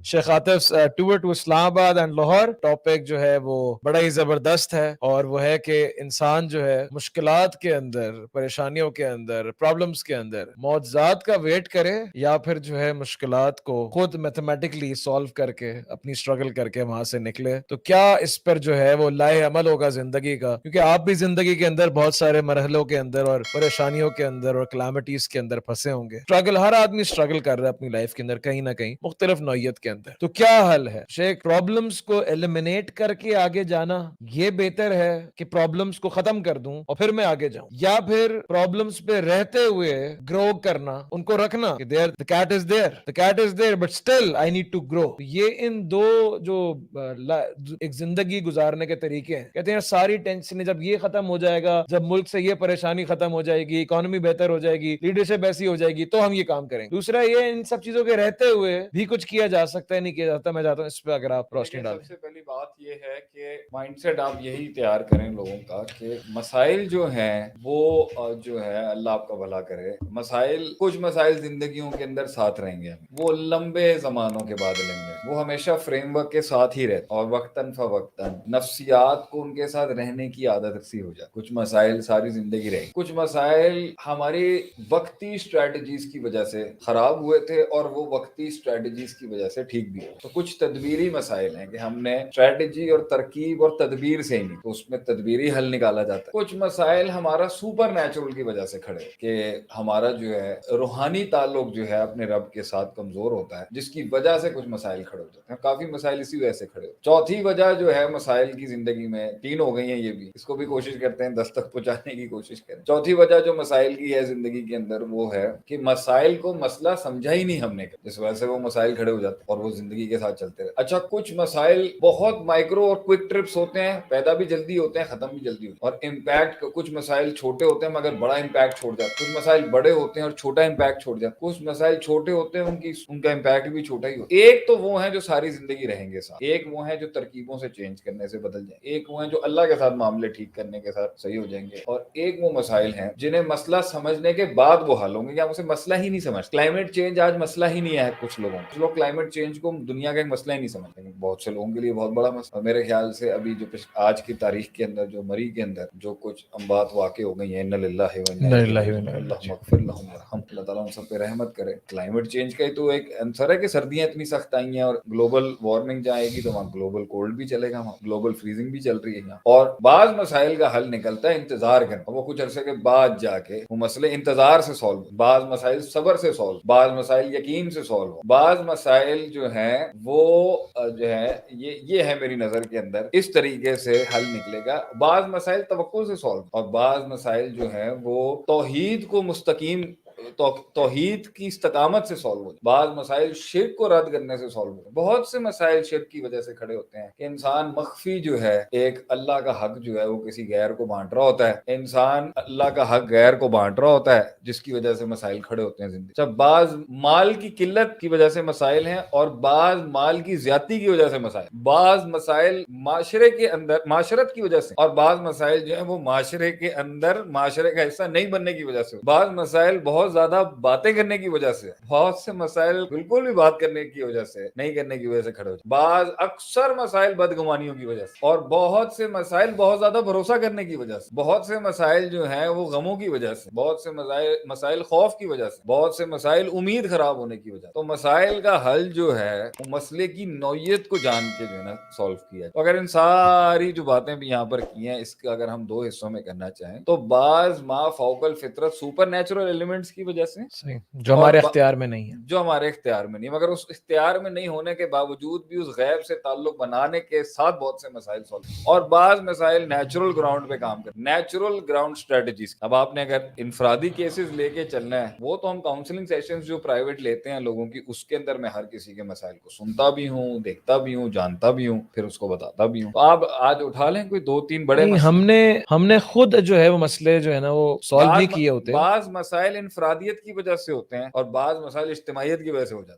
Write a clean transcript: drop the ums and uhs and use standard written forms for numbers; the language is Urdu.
شیخ عاطف ٹور ٹو اسلام آباد اینڈ لاہور ٹاپک جو ہے وہ بڑا ہی زبردست ہے، اور وہ ہے کہ انسان جو ہے مشکلات کے اندر، پریشانیوں کے اندر، پرابلمس کے اندر معجزات کا ویٹ کرے، یا پھر جو ہے مشکلات کو خود میتھمیٹکلی سالو کر کے اپنی اسٹرگل کر کے وہاں سے نکلے۔ تو کیا اس پر جو ہے وہ لائے عمل ہوگا زندگی کا، کیونکہ آپ بھی زندگی کے اندر بہت سارے مرحلوں کے اندر اور پریشانیوں کے اندر اور کلامٹیز کے اندر پھنسے ہوں گے۔ اسٹرگل ہر آدمی اسٹرگل کر رہا ہے اپنی لائف کے اندر کہیں نہ کہیں مختلف نوعیت کے اندر۔ تو کیا حل ہے شیخ؟ پرابلمس کو ایلیمینیٹ کر کے آگے جانا یہ بہتر ہے کہ پرابلمس کو ختم کر دوں اور پھر میں آگے جاؤں، یا پھر پرابلمس پہ رہتے ہوئے گرو کرنا، ان کو رکھنا کہ the cat is there but still I need to grow۔ یہ ان دو جو ایک زندگی گزارنے کے طریقے ہیں، کہتے ہیں ساری ٹینشن جب یہ ختم ہو جائے گا، جب ملک سے یہ پریشانی ختم ہو جائے گی، اکانومی بہتر ہو جائے گی، لیڈرشپ ایسی ہو جائے گی، تو ہم یہ کام کریں گے۔ دوسرا یہ ان سب چیزوں کے رہتے ہوئے بھی کچھ کیا جا سکتا ہے، نہیں کیا جاتا۔ میں چاہتا ہوں اس پہ اگر آپ روشنی ڈالیں۔ سب سے پہلی بات یہ ہے کہ مائنڈ سیٹ آپ یہی تیار کریں لوگوں کا کہ مسائل جو ہیں وہ جو ہے اللہ آپ کا بھلا کرے، کچھ مسائل زندگیوں کے اندر ساتھ رہیں گے، وہ لمبے زمانوں کے بعد لیں گے، وہ ہمیشہ فریم ورک کے ساتھ ہی رہتے، اور وقتاً فوقتاً نفسیات کو ان کے ساتھ رہنے کی عادت سی ہو جائے۔ کچھ مسائل ساری زندگی رہیں، کچھ مسائل ہماری وقتی اسٹریٹجیز کی وجہ سے خراب ہوئے تھے اور وہ وقتی اسٹریٹجیز کی وجہ سے ٹھیک بھی ہوئے۔ تو کچھ تدبیری مسائل ہیں کہ ہم نے اسٹریٹجی اور ترکیب اور تدبیر سے ہی نہیں، تو اس میں تدبیری حل نکالا جاتا ہے۔ کچھ مسائل ہمارا سپر نیچرل کی وجہ سے کھڑے کہ ہمارا جو ہے روحانی تعلق جو ہے اپنے رب کے ساتھ کمزور ہوتا ہے، جس کی وجہ سے کچھ مسائل کھڑے ہوتے ہیں۔ کافی مسائل اسی وجہ سے کھڑے ہوتے ہیں۔ چوتھی وجہ جو ہے مسائل کی زندگی میں، تین ہو گئی ہیں یہ بھی، اس کو بھی کوشش کرتے ہیں 10 تک پہنچانے کی کوشش کریں۔ چوتھی وجہ جو مسائل کی ہے زندگی کے اندر وہ ہے کہ مسائل کو مسئلہ سمجھا ہی نہیں ہم نے، جس وجہ سے وہ مسائل کھڑے ہو جاتے ہیں اور وہ زندگی کے ساتھ چلتے رہتے۔ اچھا، کچھ مسائل بہت مائکرو اور کوئک ٹرپس ہوتے ہیں، پیدا بھی جلدی ہوتے ہیں، ختم بھی جلدی ہوتے ہیں، اور امپیکٹ، کچھ مسائل چھوٹے ہوتے ہیں مگر بڑا امپیکٹ چھوڑ جاتے ہیں، کچھ مسائل بڑے ہوتے ہیں اور چھوٹا امپیکٹ چھوڑ جاتے ہیں، کچھ مسائل چھوٹے ہوتے ہیں ان کا امپیکٹ بھی چھوٹا ہی ہوتا ہے۔ ایک تو وہ ہیں جو ساری زندگی رہیں گے ساتھ، ایک وہ ہیں جو ترکیبوں سے چینج کرنے سے بدل جائیں، ایک وہ ہیں جو اللہ کے ساتھ معاملے ٹھیک کرنے کے ساتھ صحیح ہو جائیں گے، اور ایک وہ مسائل ہیں جنہیں مسئلہ سمجھنے کے بعد وہ حل ہوں گے، یا اسے مسئلہ ہی نہیں سمجھ۔ کلائمیٹ چینج آج مسئلہ ہی نہیں ہے کچھ لوگوں کو، کچھ لوگ کلائمیٹ چینج کو دنیا کا ایک مسئلہ ہی نہیں سمجھتے، بہت سے لوگوں کے لیے بہت بڑا مسئلہ۔ اور میرے خیال سے ابھی جو آج کی تاریخ کے اندر جو مری کے اندر جو کچھ اموات واقع ہو گئی ہیں، ان للہ و انا الیہ راجعون، اللہم اغفر لہم وارحم، اللہ تعالیٰ ان سب پہ رحمت کرے۔ کلائمیٹ چینج کا ہی تو ایک آنسر ہے کہ سردیاں اتنی سخت آئی ہیں، اور گلوبل وارمنگ جہاں آئے گی تو وہاں گلوبل کولڈ بھی چلے گا، وہاں گلوبل فریزنگ بھی چل رہی ہے یہاں۔ اور بعض مسائل کا حل نکلتا ہے انتظار کرنا، اور وہ کچھ عرصے کے بعد جا کے وہ مسئلے انتظار سے سالو، بعض مسائل صبر سے سالو، بعض مسائل یقین سے سالو، بعض مسائل جو ہیں وہ جو ہے یہ ہے میری نظر کے اندر اس طریقے سے حل نکلے گا۔ بعض مسائل توقع سے سالو، اور بعض مسائل جو ہیں وہ توحید کو مستقیم، توحید کی استقامت سے سالو ہوتے ہیں، بعض مسائل شرک کو رد کرنے سے سالو ہوتے ہیں۔ بہت سے مسائل شرک کی وجہ سے کھڑے ہوتے ہیں کہ انسان مخفی جو ہے ایک اللہ کا حق جو ہے وہ کسی غیر کو بانٹ رہا ہوتا ہے، انسان اللہ کا حق غیر کو بانٹ رہا ہوتا ہے، جس کی وجہ سے مسائل کھڑے ہوتے ہیں زندگی۔ جب بعض مال کی قلت کی وجہ سے مسائل ہیں، اور بعض مال کی زیادتی کی وجہ سے مسائل، بعض مسائل معاشرے کے اندر معاشرت کی وجہ سے، اور بعض مسائل جو ہیں وہ معاشرے کے اندر معاشرے کا حصہ نہیں بننے کی وجہ سے، بعض مسائل بہت زیادہ باتیں کرنے کی وجہ سے، بہت سے مسائل بالکل بھی بات کرنے کی وجہ سے نہیں کرنے کی وجہ سے کھڑے ہوتے ہیں، بعض اکثر مسائل بدگمانیوں کی وجہ سے، اور بہت سے مسائل بہت زیادہ بھروسہ کرنے کی وجہ سے، بہت سے مسائل جو ہیں وہ غموں کی وجہ سے، بہت سے مسائل خوف کی وجہ سے، بہت سے مسائل امید خراب ہونے کی وجہ سے۔ تو مسائل کا حل جو ہے وہ مسئلے کی نوعیت کو جان کے جو ہے نا سالو کیا ہے۔ تو اگر ان ساری جو باتیں بھی یہاں پر کی ہیں، اس کا اگر ہم دو حصوں میں کرنا چاہیں تو بعض ما فوق الفطرت سپر نیچرل ایلیمنٹس کی وجہ سے، صحیح، جو ہمارے اختیار میں نہیں ہے، جو ہمارے اختیار میں نہیں، مگر اس اختیار میں نہیں ہونے کے باوجود بھی اس غیب سے تعلق بنانے کے ساتھ بہت سے مسائل سالو، اور بعض مسائل نیچرل گراؤنڈ پہ کام کرتے، نیچرل گراؤنڈ اسٹریٹجیز۔ اب آپ نے اگر انفرادی کیسز لے کے چلنا ہے، وہ تو ہم کاؤنسلنگ سیشنز جو پرائیویٹ لیتے ہیں لوگوں کی، اس کے اندر میں ہر کسی کے مسائل کو سنتا بھی ہوں، دیکھتا بھی ہوں، جانتا بھی ہوں، پھر اس کو بتاتا بھی ہوں۔ تو آپ آج اٹھا لیں کوئی 2-3 بڑے مسئلے۔ ہم نے خود جو ہے وہ مسئلے جو ہے نا وہ سالو نہیں کیے ہوتے۔ بعض مسائل انفرادیت کی وجہ سے ہوتے ہیں اور بعض مسائل اجتماعیت کی وجہ سے ہو جاتے ہیں۔